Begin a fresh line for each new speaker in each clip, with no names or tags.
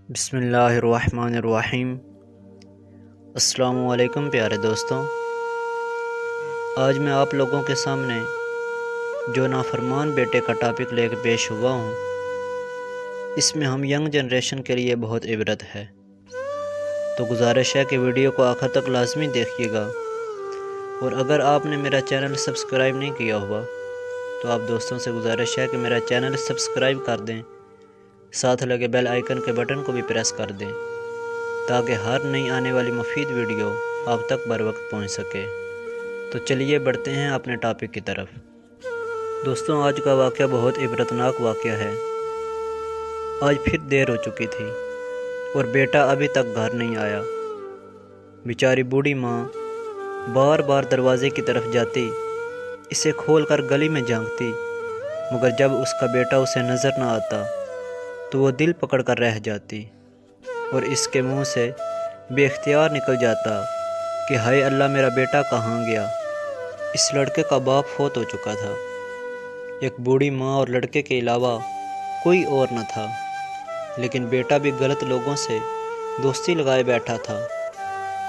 بسم اللہ الرحمن الرحیم۔ السلام علیکم پیارے دوستوں، آج میں آپ لوگوں کے سامنے جو نافرمان بیٹے کا ٹاپک لے کے پیش ہوا ہوں، اس میں ہم ینگ جنریشن کے لیے بہت عبرت ہے، تو گزارش ہے کہ ویڈیو کو آخر تک لازمی دیکھیے گا، اور اگر آپ نے میرا چینل سبسکرائب نہیں کیا ہوا تو آپ دوستوں سے گزارش ہے کہ میرا چینل سبسکرائب کر دیں، ساتھ لگے بیل آئیکن کے بٹن کو بھی پریس کر دیں تاکہ ہر نئی آنے والی مفید ویڈیو آپ تک بر وقت پہنچ سکے۔ تو چلیے بڑھتے ہیں اپنے ٹاپک کی طرف۔ دوستوں، آج کا واقعہ بہت عبرتناک واقعہ ہے۔ آج پھر دیر ہو چکی تھی اور بیٹا ابھی تک گھر نہیں آیا۔ بیچاری بوڑھی ماں بار بار دروازے کی طرف جاتی، اسے کھول کر گلی میں جھانکتی، مگر جب اس کا بیٹا اسے نظر نہ آتا تو وہ دل پکڑ کر رہ جاتی اور اس کے منہ سے بے اختیار نکل جاتا کہ ہائے اللہ، میرا بیٹا کہاں گیا۔ اس لڑکے کا باپ فوت ہو چکا تھا۔ ایک بوڑھی ماں اور لڑکے کے علاوہ کوئی اور نہ تھا، لیکن بیٹا بھی غلط لوگوں سے دوستی لگائے بیٹھا تھا۔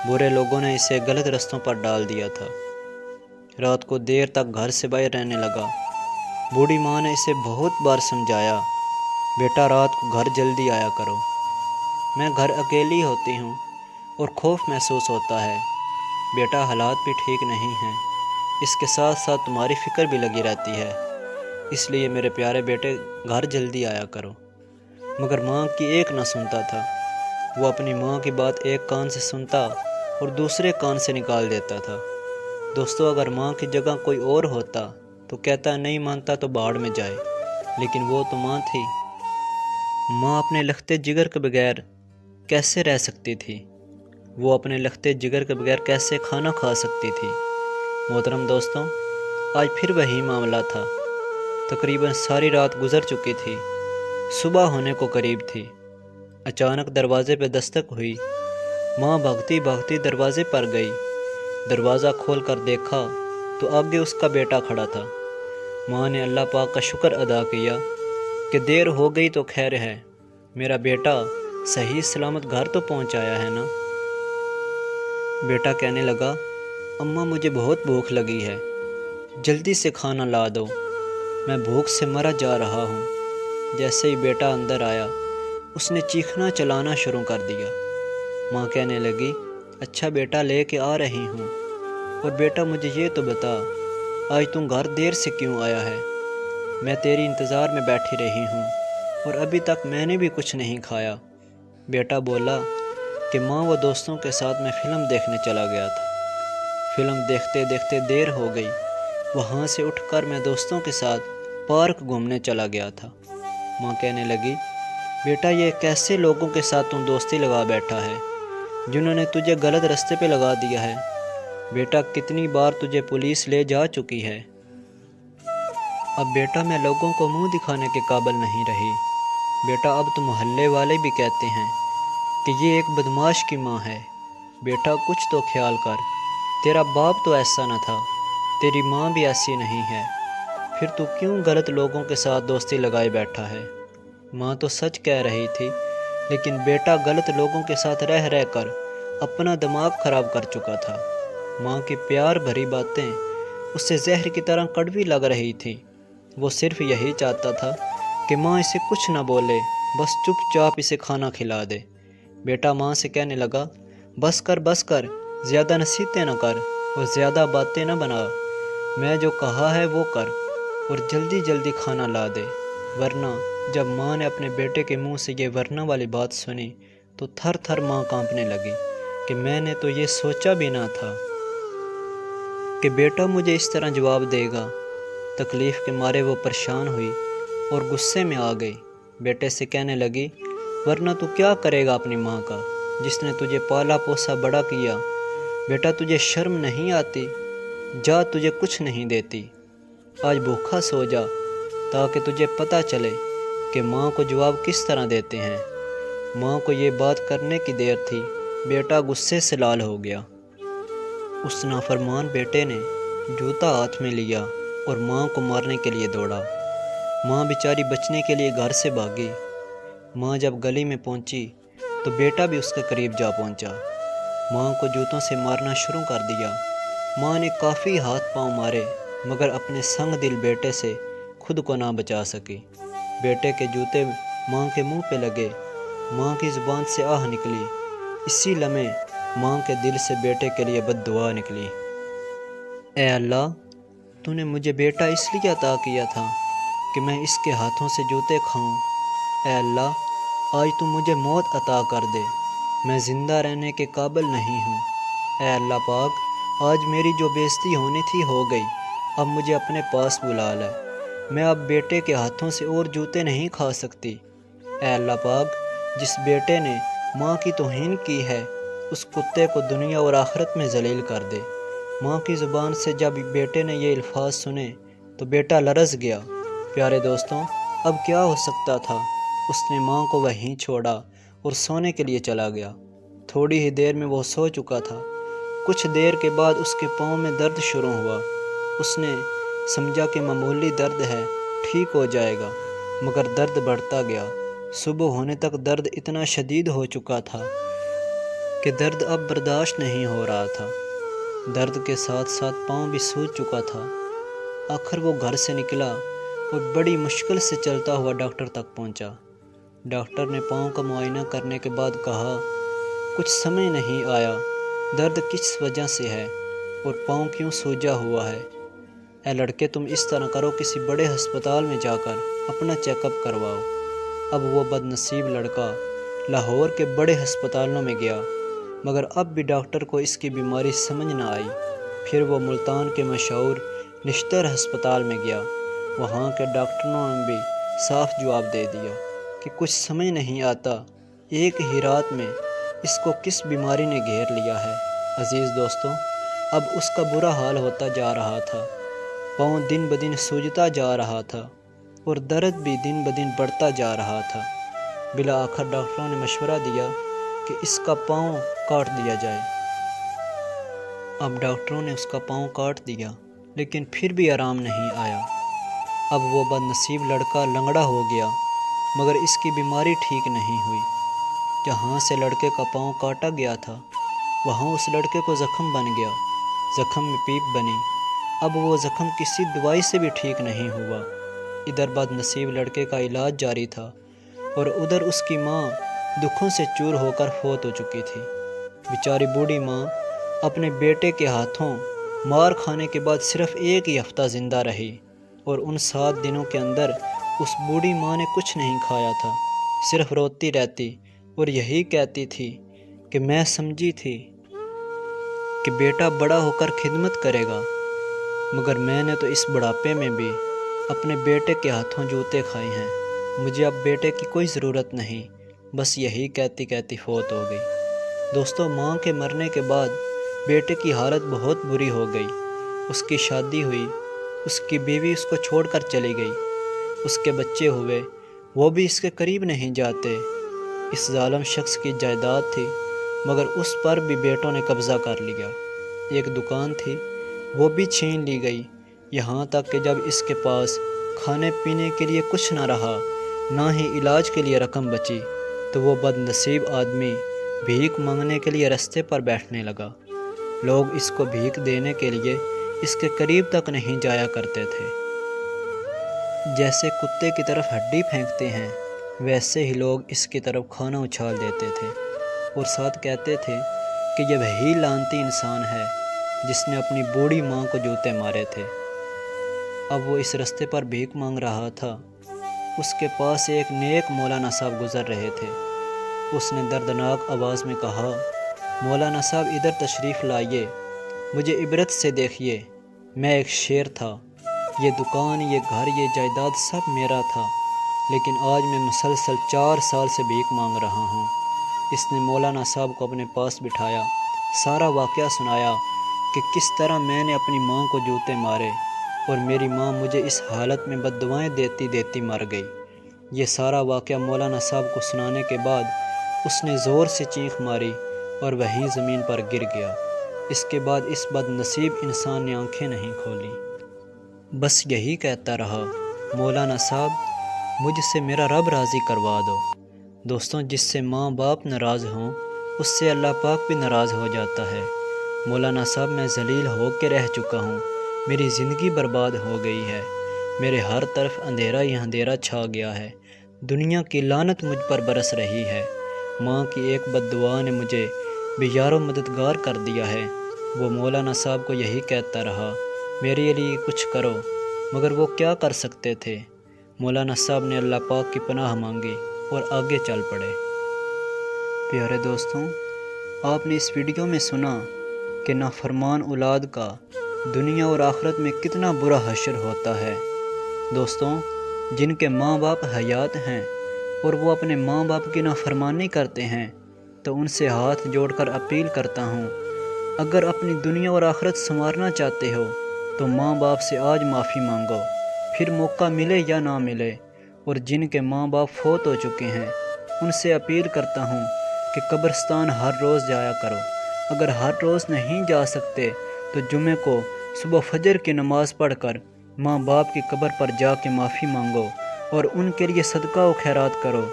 برے لوگوں نے اسے غلط رستوں پر ڈال دیا تھا۔ رات کو دیر تک گھر سے باہر رہنے لگا۔ بوڑھی ماں نے اسے بہت بار سمجھایا، بیٹا رات کو گھر جلدی آیا کرو، میں گھر اکیلی ہوتی ہوں اور خوف محسوس ہوتا ہے، بیٹا حالات بھی ٹھیک نہیں ہیں، اس کے ساتھ ساتھ تمہاری فکر بھی لگی رہتی ہے، اس لیے میرے پیارے بیٹے گھر جلدی آیا کرو۔ مگر ماں کی ایک نہ سنتا تھا۔ وہ اپنی ماں کی بات ایک کان سے سنتا اور دوسرے کان سے نکال دیتا تھا۔ دوستو، اگر ماں کی جگہ کوئی اور ہوتا تو کہتا نہیں مانتا تو باڑ میں جائے، لیکن وہ تو ماں تھی۔ ماں اپنے لختے جگر کے بغیر کیسے رہ سکتی تھی؟ وہ اپنے لختے جگر کے بغیر کیسے کھانا کھا سکتی تھی؟ محترم دوستوں، آج پھر وہی معاملہ تھا۔ تقریباً ساری رات گزر چکی تھی، صبح ہونے کو قریب تھی۔ اچانک دروازے پہ دستک ہوئی۔ ماں بھاگتی بھاگتی دروازے پر گئی۔ دروازہ کھول کر دیکھا تو آگے اس کا بیٹا کھڑا تھا۔ ماں نے اللہ پاک کا شکر ادا کیا کہ دیر ہو گئی تو خیر ہے، میرا بیٹا صحیح سلامت گھر تو پہنچ آیا ہے نا۔ بیٹا کہنے لگا، اماں مجھے بہت بھوک لگی ہے، جلدی سے کھانا لا دو، میں بھوک سے مرا جا رہا ہوں۔ جیسے ہی بیٹا اندر آیا، اس نے چیخنا چلانا شروع کر دیا۔ ماں کہنے لگی، اچھا بیٹا لے کے آ رہی ہوں، اور بیٹا مجھے یہ تو بتا، آج تم گھر دیر سے کیوں آیا ہے؟ میں تیری انتظار میں بیٹھی رہی ہوں اور ابھی تک میں نے بھی کچھ نہیں کھایا۔ بیٹا بولا کہ ماں وہ دوستوں کے ساتھ میں فلم دیکھنے چلا گیا تھا، فلم دیکھتے دیکھتے دیر ہو گئی، وہاں سے اٹھ کر میں دوستوں کے ساتھ پارک گھومنے چلا گیا تھا۔ ماں کہنے لگی، بیٹا یہ کیسے لوگوں کے ساتھ تم دوستی لگا بیٹھا ہے جنہوں نے تجھے غلط رستے پہ لگا دیا ہے؟ بیٹا کتنی بار تجھے پولیس لے جا چکی ہے، اب بیٹا میں لوگوں کو منہ دکھانے کے قابل نہیں رہی۔ بیٹا اب تو محلے والے بھی کہتے ہیں کہ یہ ایک بدماش کی ماں ہے، بیٹا کچھ تو خیال کر، تیرا باپ تو ایسا نہ تھا، تیری ماں بھی ایسی نہیں ہے، پھر تو کیوں غلط لوگوں کے ساتھ دوستی لگائے بیٹھا ہے؟ ماں تو سچ کہہ رہی تھی، لیکن بیٹا غلط لوگوں کے ساتھ رہ رہ کر اپنا دماغ خراب کر چکا تھا۔ ماں کی پیار بھری باتیں اسے زہر کی طرح کڑوی لگ رہی تھی۔ وہ صرف یہی چاہتا تھا کہ ماں اسے کچھ نہ بولے، بس چپ چاپ اسے کھانا کھلا دے۔ بیٹا ماں سے کہنے لگا، بس کر، زیادہ نصیحتیں نہ کر اور زیادہ باتیں نہ بنا، میں جو کہا ہے وہ کر اور جلدی جلدی کھانا لا دے، ورنہ۔ جب ماں نے اپنے بیٹے کے منہ سے یہ ورنہ والی بات سنی تو تھر تھر ماں کانپنے لگی کہ میں نے تو یہ سوچا بھی نہ تھا کہ بیٹا مجھے اس طرح جواب دے گا۔ تکلیف کے مارے وہ پریشان ہوئی اور غصے میں آ گئی۔ بیٹے سے کہنے لگی، ورنہ تو کیا کرے گا اپنی ماں کا جس نے تجھے پالا پوسا بڑا کیا؟ بیٹا تجھے شرم نہیں آتی؟ جا، تجھے کچھ نہیں دیتی، آج بھوکا سو جا تاکہ تجھے پتہ چلے کہ ماں کو جواب کس طرح دیتے ہیں۔ ماں کو یہ بات کرنے کی دیر تھی، بیٹا غصے سے لال ہو گیا۔ اس نافرمان بیٹے نے جوتا ہاتھ میں لیا اور ماں کو مارنے کے لیے دوڑا۔ ماں بیچاری بچنے کے لیے گھر سے بھاگی۔ ماں جب گلی میں پہنچی تو بیٹا بھی اس کے قریب جا پہنچا۔ ماں کو جوتوں سے مارنا شروع کر دیا۔ ماں نے کافی ہاتھ پاؤں مارے مگر اپنے سنگ دل بیٹے سے خود کو نہ بچا سکی۔ بیٹے کے جوتے ماں کے منہ پہ لگے۔ ماں کی زبان سے آہ نکلی۔ اسی لمحے ماں کے دل سے بیٹے کے لیے بد دعا نکلی۔ اے اللہ، تو نے مجھے بیٹا اس لیے عطا کیا تھا کہ میں اس کے ہاتھوں سے جوتے کھاؤں۔ اے اللہ، آج تو مجھے موت عطا کر دے، میں زندہ رہنے کے قابل نہیں ہوں۔ اے اللہ پاک، آج میری جو بے عزتی ہونی تھی ہو گئی، اب مجھے اپنے پاس بلا لے، میں اب بیٹے کے ہاتھوں سے اور جوتے نہیں کھا سکتی۔ اے اللہ پاک، جس بیٹے نے ماں کی توہین کی ہے اس کتے کو دنیا اور آخرت میں ذلیل کر دے۔ ماں کی زبان سے جب بیٹے نے یہ الفاظ سنے تو بیٹا لرز گیا۔ پیارے دوستوں، اب کیا ہو سکتا تھا؟ اس نے ماں کو وہیں چھوڑا اور سونے کے لیے چلا گیا۔ تھوڑی ہی دیر میں وہ سو چکا تھا۔ کچھ دیر کے بعد اس کے پاؤں میں درد شروع ہوا۔ اس نے سمجھا کہ معمولی درد ہے، ٹھیک ہو جائے گا، مگر درد بڑھتا گیا۔ صبح ہونے تک درد اتنا شدید ہو چکا تھا کہ درد اب برداشت نہیں ہو رہا تھا۔ درد کے ساتھ ساتھ پاؤں بھی سوج چکا تھا۔ آخر وہ گھر سے نکلا اور بڑی مشکل سے چلتا ہوا ڈاکٹر تک پہنچا۔ ڈاکٹر نے پاؤں کا معائنہ کرنے کے بعد کہا، کچھ سمجھ نہیں آیا درد کس وجہ سے ہے اور پاؤں کیوں سوجا ہوا ہے۔ اے لڑکے، تم اس طرح کرو، کسی بڑے ہسپتال میں جا کر اپنا چیک اپ کرواؤ۔ اب وہ بد نصیب لڑکا لاہور کے بڑے ہسپتالوں میں گیا، مگر اب بھی ڈاکٹر کو اس کی بیماری سمجھ نہ آئی۔ پھر وہ ملتان کے مشہور نشتر ہسپتال میں گیا۔ وہاں کے ڈاکٹروں نے بھی صاف جواب دے دیا کہ کچھ سمجھ نہیں آتا ایک ہی رات میں اس کو کس بیماری نے گھیر لیا ہے۔ عزیز دوستوں، اب اس کا برا حال ہوتا جا رہا تھا۔ پاؤں دن بدن سوجتا جا رہا تھا اور درد بھی دن بدن بڑھتا جا رہا تھا۔ بالآخر ڈاکٹروں نے مشورہ دیا کہ اس کا پاؤں کاٹ دیا جائے۔ اب ڈاکٹروں نے اس کا پاؤں کاٹ دیا، لیکن پھر بھی آرام نہیں آیا۔ اب وہ بد نصیب لڑکا لنگڑا ہو گیا، مگر اس کی بیماری ٹھیک نہیں ہوئی۔ جہاں سے لڑکے کا پاؤں کاٹا گیا تھا وہاں اس لڑکے کو زخم بن گیا، زخم میں پیپ بنی۔ اب وہ زخم کسی دوائی سے بھی ٹھیک نہیں ہوا۔ ادھر بد نصیب لڑکے کا علاج جاری تھا اور ادھر اس کی ماں دکھوں سے چور ہو کر فوت ہو چکی تھی۔ بیچاری بوڑھی ماں اپنے بیٹے کے ہاتھوں مار کھانے کے بعد صرف ایک ہی ہفتہ زندہ رہی، اور ان 7 دنوں کے اندر اس بوڑھی ماں نے کچھ نہیں کھایا تھا، صرف روتی رہتی اور یہی کہتی تھی کہ میں سمجھی تھی کہ بیٹا بڑا ہو کر خدمت کرے گا، مگر میں نے تو اس بڑھاپے میں بھی اپنے بیٹے کے ہاتھوں جوتے کھائے ہیں، مجھے اب بیٹے کی کوئی ضرورت نہیں، بس یہی کہتی کہتی فوت ہو گئی۔ دوستوں، ماں کے مرنے کے بعد بیٹے کی حالت بہت بری ہو گئی۔ اس کی شادی ہوئی، اس کی بیوی اس کو چھوڑ کر چلی گئی، اس کے بچے ہوئے، وہ بھی اس کے قریب نہیں جاتے۔ اس ظالم شخص کی جائیداد تھی، مگر اس پر بھی بیٹوں نے قبضہ کر لیا۔ ایک دکان تھی، وہ بھی چھین لی گئی، یہاں تک کہ جب اس کے پاس کھانے پینے کے لیے کچھ نہ رہا، نہ ہی علاج کے لیے رقم بچی، تو وہ بد نصیب آدمی بھیک مانگنے کے لیے رستے پر بیٹھنے لگا۔ لوگ اس کو بھیک دینے کے لیے اس کے قریب تک نہیں جایا کرتے تھے۔ جیسے کتے کی طرف ہڈی پھینکتے ہیں، ویسے ہی لوگ اس کی طرف کھانا اچھال دیتے تھے اور ساتھ کہتے تھے کہ یہ وہی لعنتی انسان ہے جس نے اپنی بوڑھی ماں کو جوتے مارے تھے۔ اب وہ اس رستے پر بھیک مانگ رہا تھا۔ اس کے پاس ایک نیک مولانا صاحب گزر رہے تھے۔ اس نے دردناک آواز میں کہا، مولانا صاحب ادھر تشریف لائیے، مجھے عبرت سے دیکھیے، میں ایک شیر تھا، یہ دکان، یہ گھر، یہ جائیداد سب میرا تھا، لیکن آج میں مسلسل 4 سال سے بھیک مانگ رہا ہوں۔ اس نے مولانا صاحب کو اپنے پاس بٹھایا، سارا واقعہ سنایا کہ کس طرح میں نے اپنی ماں کو جوتے مارے اور میری ماں مجھے اس حالت میں بد دعائیں دیتی دیتی مر گئی۔ یہ سارا واقعہ مولانا صاحب کو سنانے کے بعد اس نے زور سے چیخ ماری اور وہیں زمین پر گر گیا۔ اس کے بعد اس بد نصیب انسان نے آنکھیں نہیں کھولی، بس یہی کہتا رہا، مولانا صاحب، مجھ سے میرا رب راضی کروا دو، دوستوں، جس سے ماں باپ ناراض ہوں اس سے اللہ پاک بھی ناراض ہو جاتا ہے۔ مولانا صاحب، میں ذلیل ہو کے رہ چکا ہوں، میری زندگی برباد ہو گئی ہے، میرے ہر طرف اندھیرا ہی اندھیرا چھا گیا ہے، دنیا کی لعنت مجھ پر برس رہی ہے۔ ماں کی ایک بد دعا نے مجھے بے یار و مددگار کر دیا ہے۔ وہ مولانا صاحب کو یہی کہتا رہا، میرے لیے کچھ کرو، مگر وہ کیا کر سکتے تھے؟ مولانا صاحب نے اللہ پاک کی پناہ مانگی اور آگے چل پڑے۔ پیارے دوستوں، آپ نے اس ویڈیو میں سنا کہ نافرمان اولاد کا دنیا اور آخرت میں کتنا برا حشر ہوتا ہے۔ دوستوں، جن کے ماں باپ حیات ہیں اور وہ اپنے ماں باپ کی نافرمانی کرتے ہیں تو ان سے ہاتھ جوڑ کر اپیل کرتا ہوں، اگر اپنی دنیا اور آخرت سنوارنا چاہتے ہو تو ماں باپ سے آج معافی مانگو، پھر موقع ملے یا نہ ملے۔ اور جن کے ماں باپ فوت ہو چکے ہیں ان سے اپیل کرتا ہوں کہ قبرستان ہر روز جایا کرو، اگر ہر روز نہیں جا سکتے تو جمعے کو صبح فجر کی نماز پڑھ کر ماں باپ کی قبر پر جا کے معافی مانگو اور ان کے لیے صدقہ و خیرات کرو۔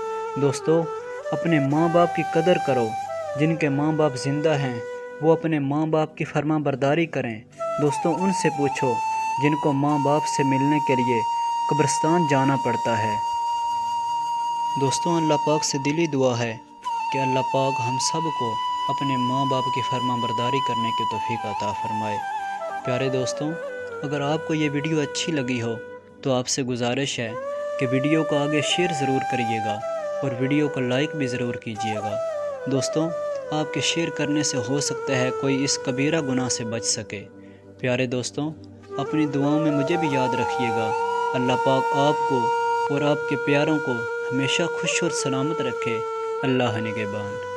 دوستو، اپنے ماں باپ کی قدر کرو، جن کے ماں باپ زندہ ہیں وہ اپنے ماں باپ کی فرما برداری کریں۔ دوستو، ان سے پوچھو جن کو ماں باپ سے ملنے کے لیے قبرستان جانا پڑتا ہے۔ دوستو، اللہ پاک سے دلی دعا ہے کہ اللہ پاک ہم سب کو اپنے ماں باپ کی فرما برداری کرنے کی توفیق عطا فرمائے۔ پیارے دوستوں، اگر آپ کو یہ ویڈیو اچھی لگی ہو تو آپ سے گزارش ہے کہ ویڈیو کو آگے شیئر ضرور کریے گا اور ویڈیو کو لائک بھی ضرور کیجیے گا۔ دوستوں، آپ کے شیئر کرنے سے ہو سکتا ہے کوئی اس کبیرہ گناہ سے بچ سکے۔ پیارے دوستوں، اپنی دعاؤں میں مجھے بھی یاد رکھیے گا۔ اللہ پاک آپ کو اور آپ کے پیاروں کو ہمیشہ خوش اور سلامت رکھے۔ اللہ نگہبان۔